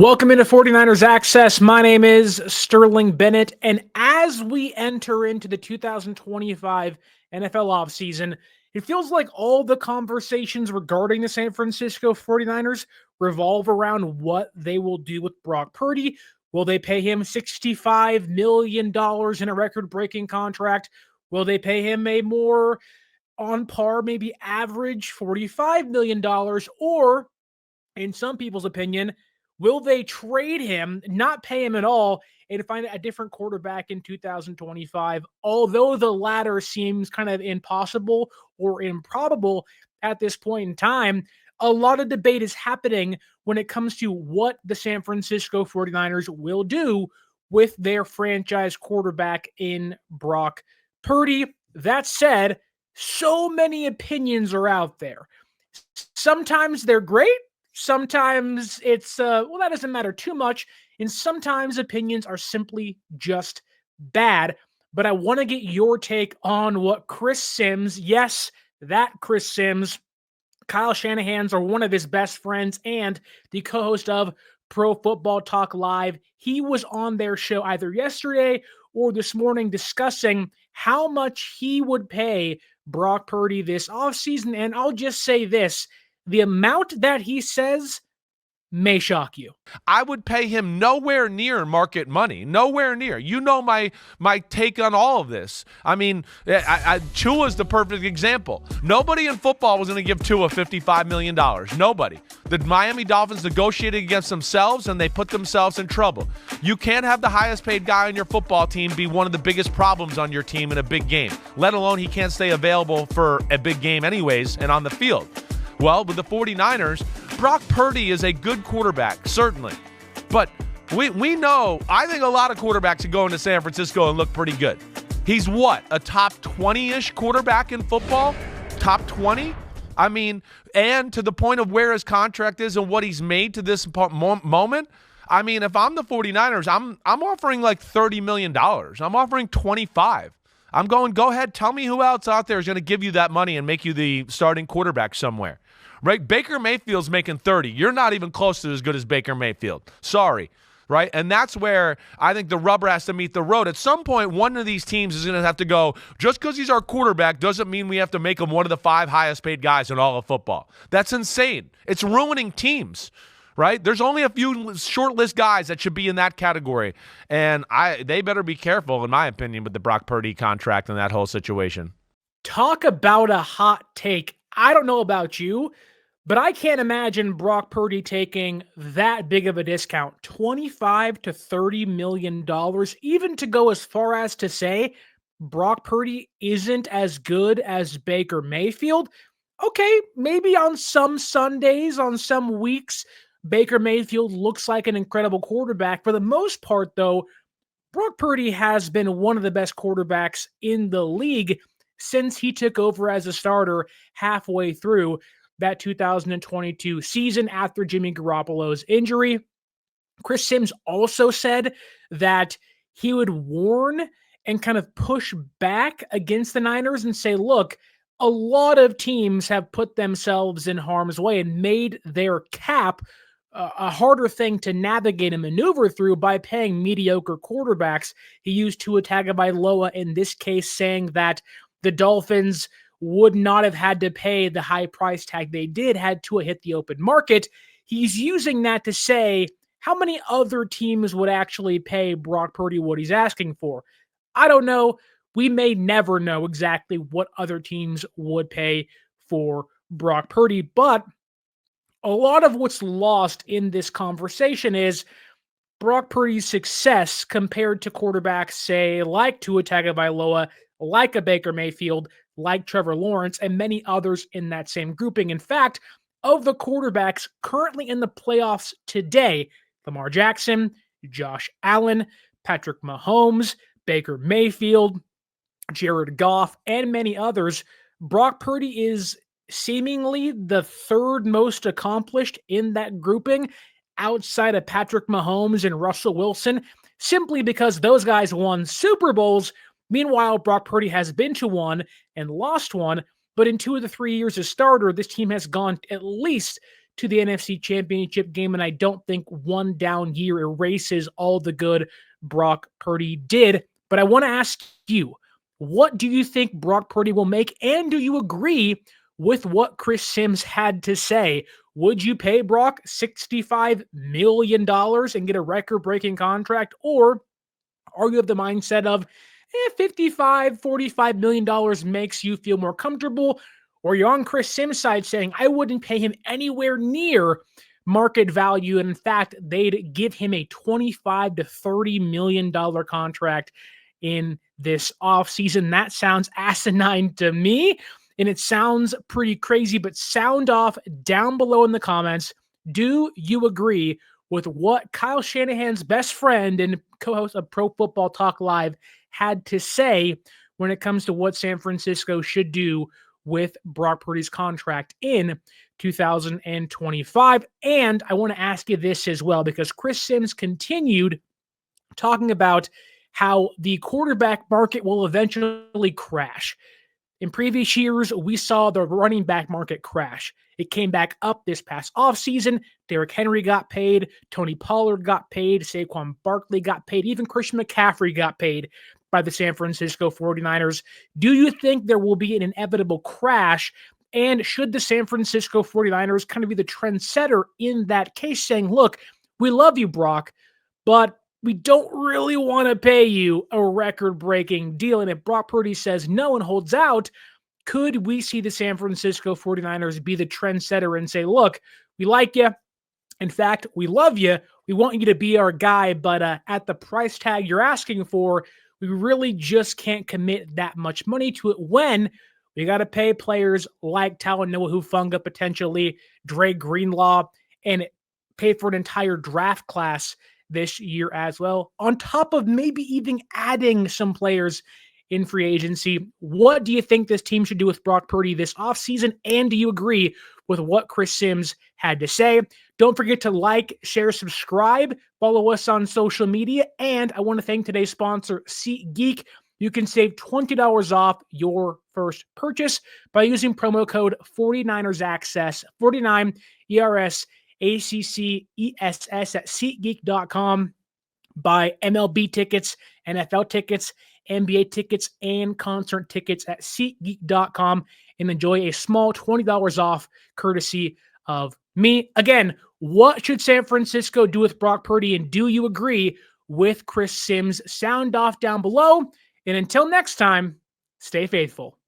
Welcome into 49ers Access. My name is Sterling Bennett, and as we enter into the 2025 NFL offseason, it feels like all the conversations regarding the San Francisco 49ers revolve around what they will do with Brock Purdy. Will they pay him $65 million in a record-breaking contract? Will they pay him a more on par, maybe average $45 million? Or, in some people's opinion, will they trade him, not pay him at all, and find a different quarterback in 2025? Although the latter seems kind of impossible or improbable at this point in time, a lot of debate is happening when it comes to what the San Francisco 49ers will do with their franchise quarterback in Brock Purdy. That said, so many opinions are out there. Sometimes they're great. Sometimes it's, that doesn't matter too much. And sometimes opinions are simply just bad. But I want to get your take on what Chris Sims, yes, that Chris Sims, Kyle Shanahan's, or one of his best friends and the co-host of Pro Football Talk Live. He was on their show either yesterday or this morning discussing how much he would pay Brock Purdy this offseason. And I'll just say this. The amount that he says may shock you. I would pay him nowhere near market money. Nowhere near. You know my take on all of this. I mean, Tua's the perfect example. Nobody in football was going to give Tua $55 million. Nobody. The Miami Dolphins negotiated against themselves, and they put themselves in trouble. You can't have the highest paid guy on your football team be one of the biggest problems on your team in a big game, let alone he can't stay available for a big game anyways and on the field. Well, with the 49ers, Brock Purdy is a good quarterback, certainly. But we know, I think a lot of quarterbacks are going to San Francisco and look pretty good. He's what, a top 20-ish quarterback in football? Top 20? I mean, and to the point of where his contract is and what he's made to this moment, I mean, if I'm the 49ers, I'm offering like $30 million. I'm offering 25. I'm going, go ahead, tell me who else out there is going to give you that money and make you the starting quarterback somewhere. Right? Baker Mayfield's making 30. You're not even close to as good as Baker Mayfield. Sorry. Right? And that's where I think the rubber has to meet the road. At some point, one of these teams is going to have to go, just because he's our quarterback doesn't mean we have to make him one of the 5 highest paid guys in all of football. That's insane. It's ruining teams. Right? There's only a few short list guys that should be in that category. And they better be careful, in my opinion, with the Brock Purdy contract and that whole situation. Talk about a hot take. I don't know about you, but I can't imagine Brock Purdy taking that big of a discount, $25 to $30 million, even to go as far as to say Brock Purdy isn't as good as Baker Mayfield. Okay, maybe on some Sundays, on some weeks, Baker Mayfield looks like an incredible quarterback. For the most part, though, Brock Purdy has been one of the best quarterbacks in the league since he took over as a starter halfway through that 2022 season after Jimmy Garoppolo's injury. Chris Sims also said that he would warn and kind of push back against the Niners and say, look, a lot of teams have put themselves in harm's way and made their cap a harder thing to navigate and maneuver through by paying mediocre quarterbacks. He used Tua Tagovailoa in this case, saying that the Dolphins would not have had to pay the high price tag they did had Tua hit the open market. He's using that to say how many other teams would actually pay Brock Purdy what he's asking for. I don't know. We may never know exactly what other teams would pay for Brock Purdy, but a lot of what's lost in this conversation is Brock Purdy's success compared to quarterbacks, say, like Tua Tagovailoa, like a Baker Mayfield, like Trevor Lawrence, and many others in that same grouping. In fact, of the quarterbacks currently in the playoffs today, Lamar Jackson, Josh Allen, Patrick Mahomes, Baker Mayfield, Jared Goff, and many others, Brock Purdy is seemingly the third most accomplished in that grouping outside of Patrick Mahomes and Russell Wilson, simply because those guys won Super Bowls. Meanwhile, Brock Purdy has been to one and lost one, but in 2 of the 3 years as starter, this team has gone at least to the NFC Championship game, and I don't think one down year erases all the good Brock Purdy did. But I want to ask you, what do you think Brock Purdy will make, and do you agree with what Chris Sims had to say? Would you pay Brock $65 million and get a record-breaking contract, or are you of the mindset of $45 million makes you feel more comfortable, or you're on Chris Sims' side saying, I wouldn't pay him anywhere near market value, and in fact, they'd give him a $25 to $30 million contract in this offseason? That sounds asinine to me, and it sounds pretty crazy, but sound off down below in the comments. Do you agree with what Kyle Shanahan's best friend and co-host of Pro Football Talk Live had to say when it comes to what San Francisco should do with Brock Purdy's contract in 2025? And I want to ask you this as well, because Chris Sims continued talking about how the quarterback market will eventually crash. In previous years, we saw the running back market crash. It came back up this past offseason. Derrick Henry got paid. Tony Pollard got paid. Saquon Barkley got paid. Even Christian McCaffrey got paid by the San Francisco 49ers. Do you think there will be an inevitable crash? And should the San Francisco 49ers kind of be the trendsetter in that case, saying, look, we love you, Brock, but we don't really want to pay you a record-breaking deal? And if Brock Purdy says no and holds out, could we see the San Francisco 49ers be the trendsetter and say, look, we like you. In fact, we love you. We want you to be our guy, but at the price tag you're asking for, we really just can't commit that much money to it, when we got to pay players like Talanoa Hufanga, potentially Dre Greenlaw, and pay for an entire draft class this year as well, on top of maybe even adding some players in free agency. What do you think this team should do with Brock Purdy this offseason? And do you agree with what Chris Sims had to say? Don't forget to like, share, subscribe, follow us on social media. And I want to thank today's sponsor, SeatGeek. You can save $20 off your first purchase by using promo code 49ersaccess, 49 ERS ACCESS at SeatGeek.com. Buy MLB tickets, NFL tickets, NBA tickets, and concert tickets at SeatGeek.com and enjoy a small $20 off courtesy of me. Again, what should San Francisco do with Brock Purdy, and do you agree with Chris Sims? Sound off down below. And until next time, stay faithful.